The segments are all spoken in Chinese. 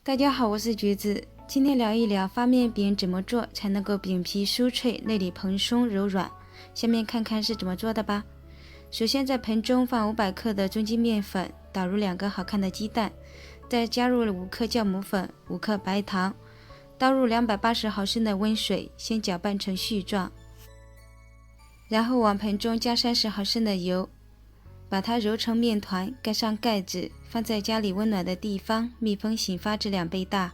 大家好，我是橘子。今天聊一聊发面饼怎么做才能够饼皮酥脆，内里蓬松柔软。下面看看是怎么做的吧。首先在盆中放500克的中筋面粉，打入2个好看的鸡蛋，再加入5克酵母粉、5克白糖，倒入280毫升的温水，先搅拌成絮状，然后往盆中加30毫升的油，把它揉成面团，盖上盖子，放在家里温暖的地方，密封醒发至2倍大。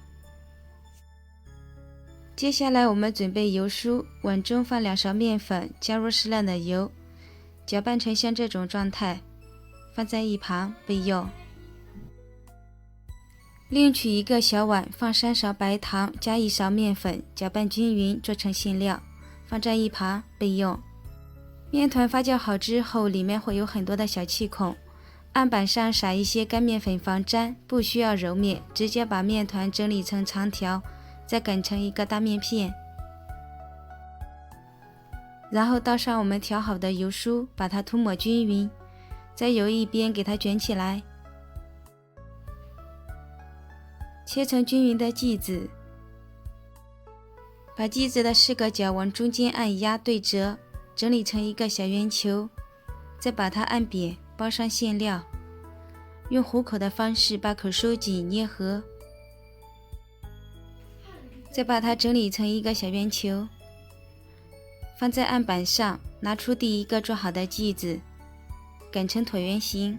接下来我们准备油酥，碗中放2勺面粉，加入适量的油，搅拌成像这种状态，放在一旁备用。另取一个小碗，放3勺白糖，加1勺面粉，搅拌均匀，做成馅料，放在一旁备用。面团发酵好之后，里面会有很多的小气孔，案板上撒一些干面粉防粘，不需要揉面，直接把面团整理成长条，再擀成一个大面片，然后倒上我们调好的油酥，把它涂抹均匀，再由一边给它卷起来，切成均匀的剂子，把剂子的4个角往中间按压对折，整理成一个小圆球，再把它按扁，包上馅料，用虎口的方式把口收紧捏合，再把它整理成一个小圆球，放在案板上，拿出第一个做好的剂子，擀成椭圆形，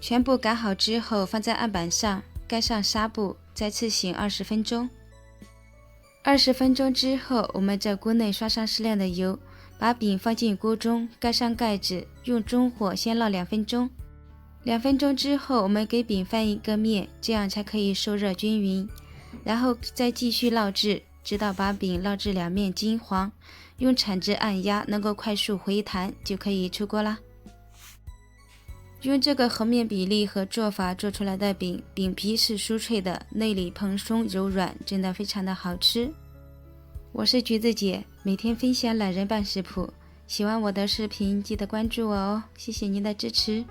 全部擀好之后放在案板上，盖上纱布，再次醒20分钟。20分钟之后，我们在锅内刷上适量的油，把饼放进锅中，盖上盖子，用中火先烙2分钟。2分钟之后，我们给饼翻一个面，这样才可以受热均匀。然后再继续烙制，直到把饼烙至2面金黄，用铲子按压，能够快速回弹，就可以出锅啦。用这个和面比例和做法做出来的饼，饼皮是酥脆的，内里蓬松柔软，真的非常的好吃。我是橘子姐，每天分享懒人办食谱，喜欢我的视频记得关注我哦，谢谢您的支持。